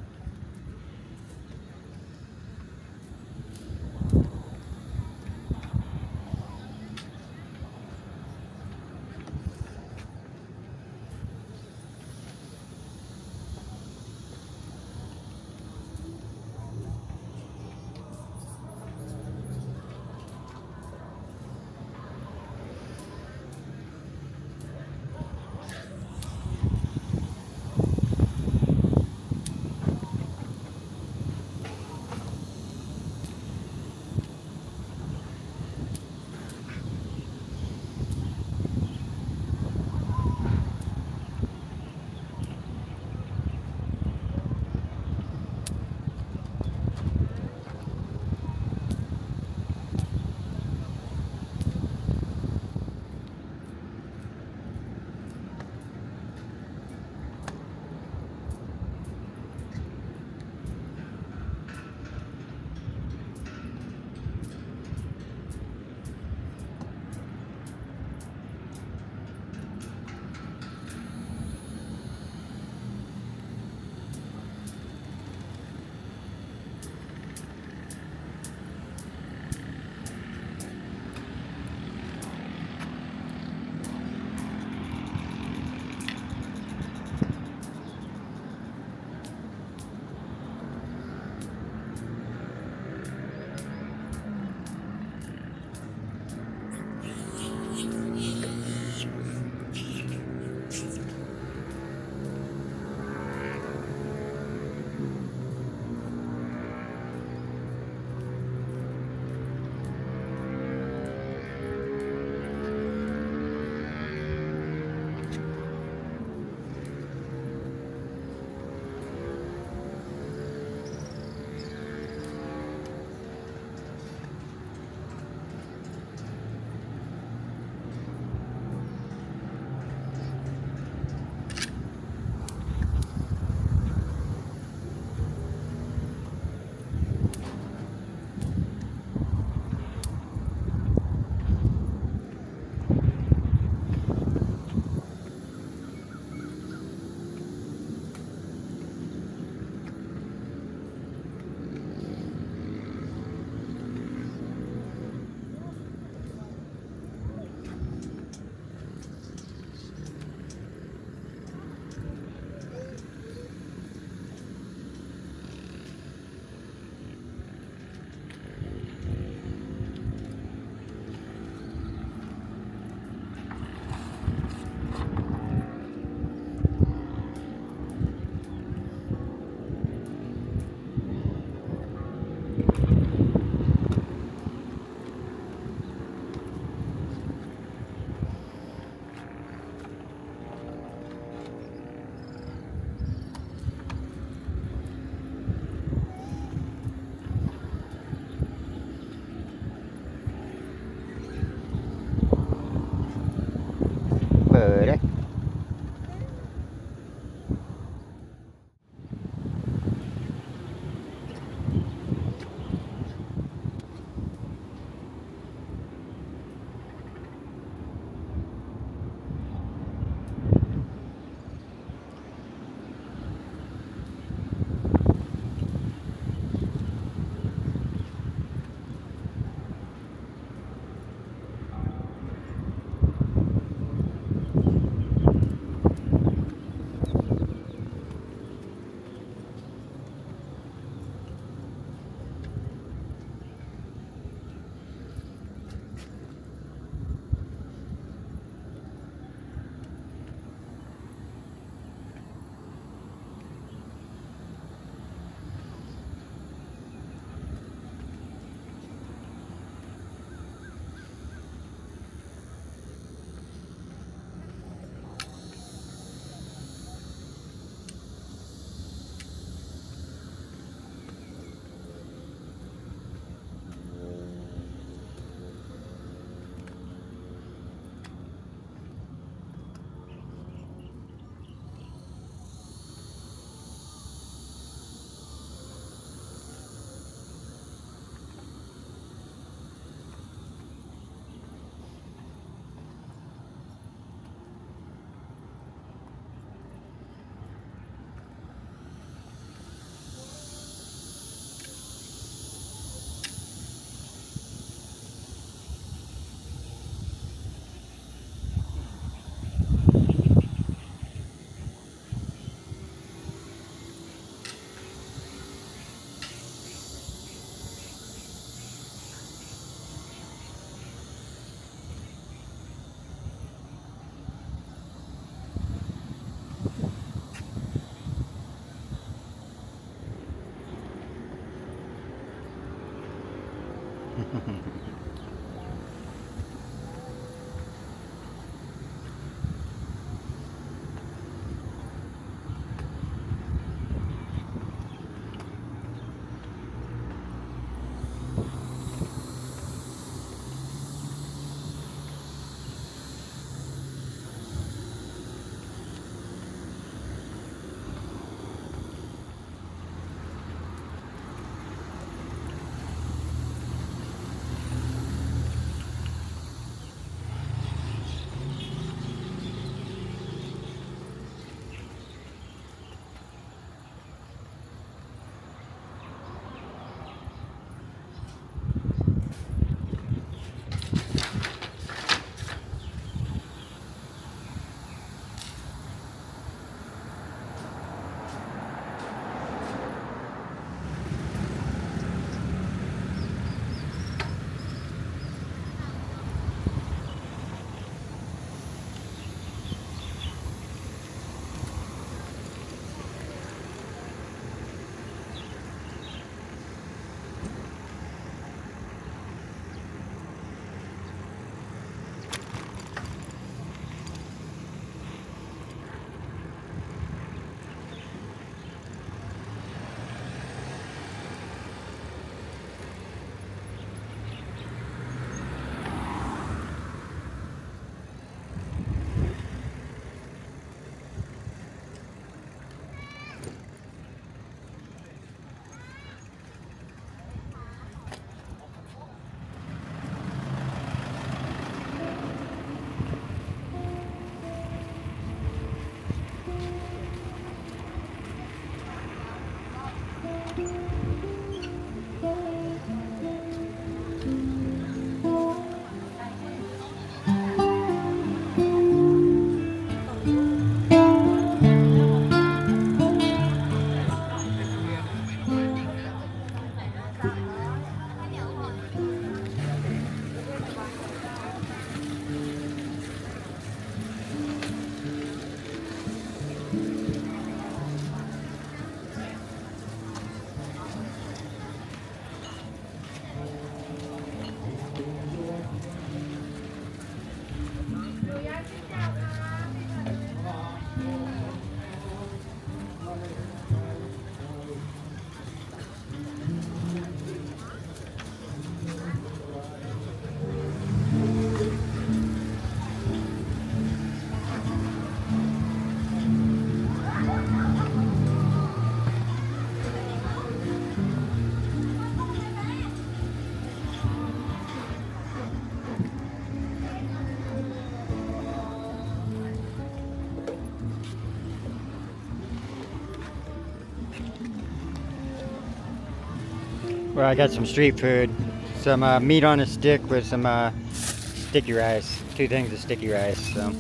Well, I got some street food, some meat on a stick with some sticky rice, 2 things of sticky rice. So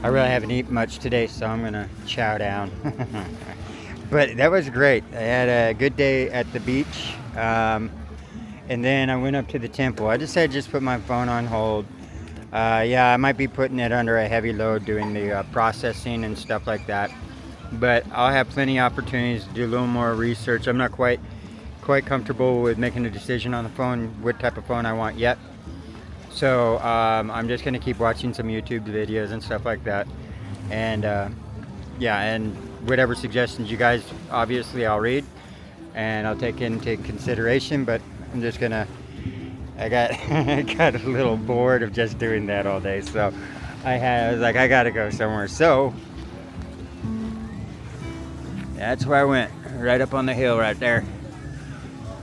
I really haven't eaten much today, so I'm gonna chow down. But that was great. I had a good day at the beach, and then I went up to the temple. I decided to just put my phone on hold. Yeah, I might be putting it under a heavy load doing the processing and stuff like that, but I'll have plenty of opportunities to do a little more research. I'm not quite comfortable with making a decision on the phone, what type of phone I want yet. So I'm just gonna keep watching some YouTube videos and stuff like that, and yeah, and whatever suggestions you guys, obviously I'll read and I'll take into consideration. But I'm just gonna, I got a little bored of just doing that all day, so I was like, I gotta go somewhere. So that's where I went, right up on the hill right there.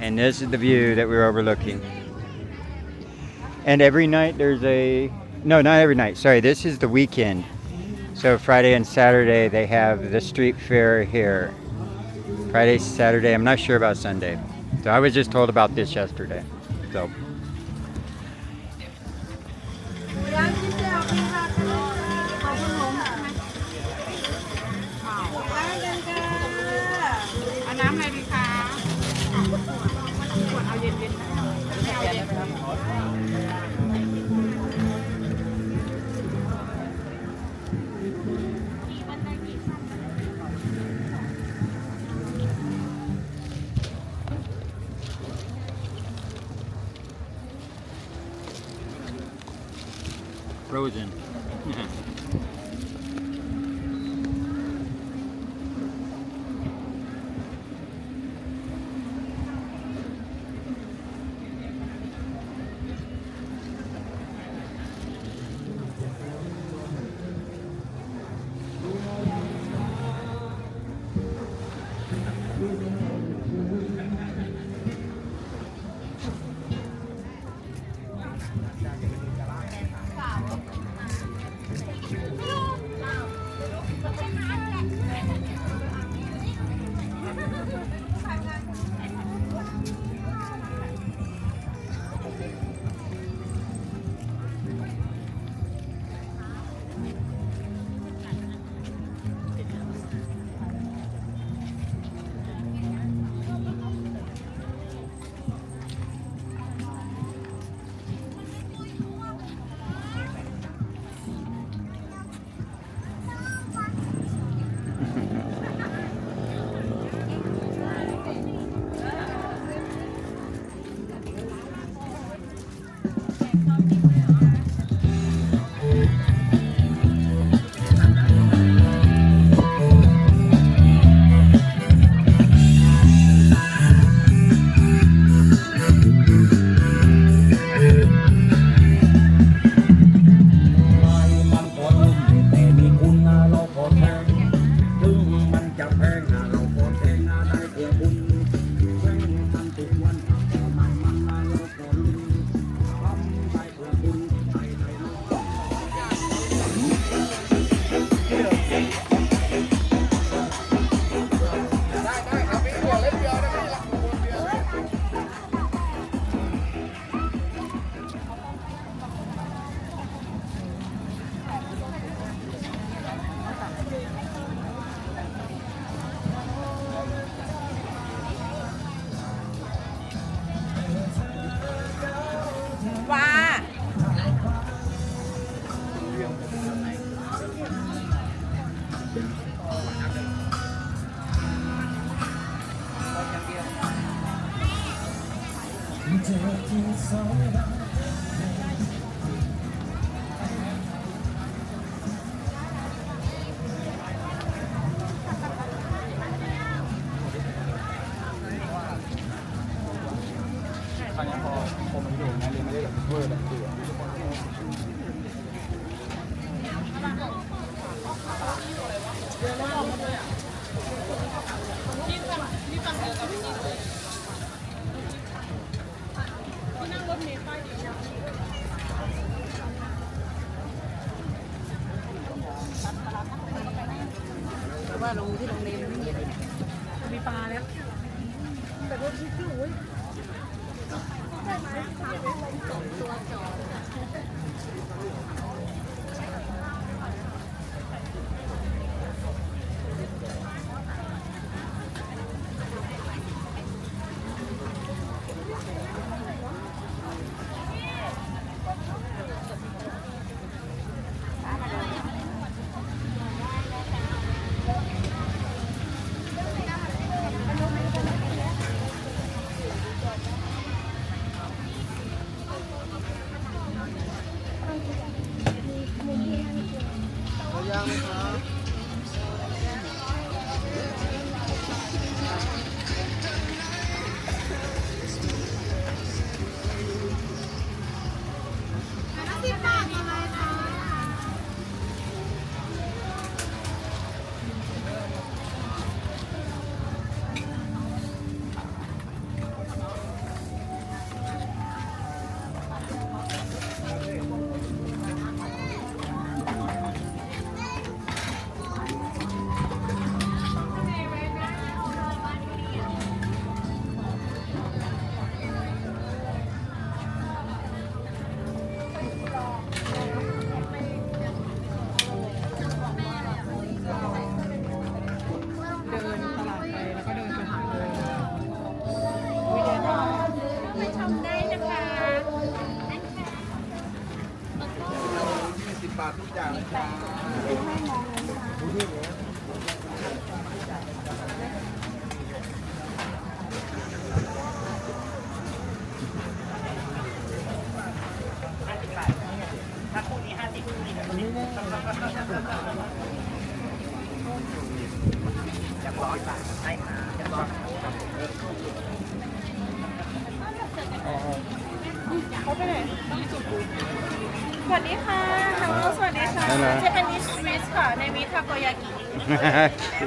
And this is the view that we're overlooking. And every night there's no, not every night, sorry, this is the weekend. So Friday and Saturday they have the street fair here. Friday, Saturday, I'm not sure about Sunday. So I was just told about this yesterday. So. frozen.ว่าลงที่โรงแรมไม่มีอะไรมีปลาแล้วแต่ก็คิดอยู่ได้ไหมตัวจอบาททุกอย่างเลยจ้า ถ้าคู่นี้50 เขาไปไหนสวัสดีค่ะฮัลโหลสวัสดีค่ะ Hello. Japanese Swiss ค่ะในมิทาโกยากิ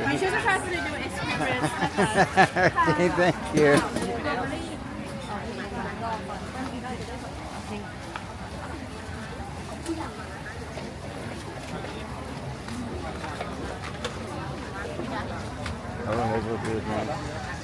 We should try to do experience นะคะ Okay, thank you. Oh, that's what it is, man.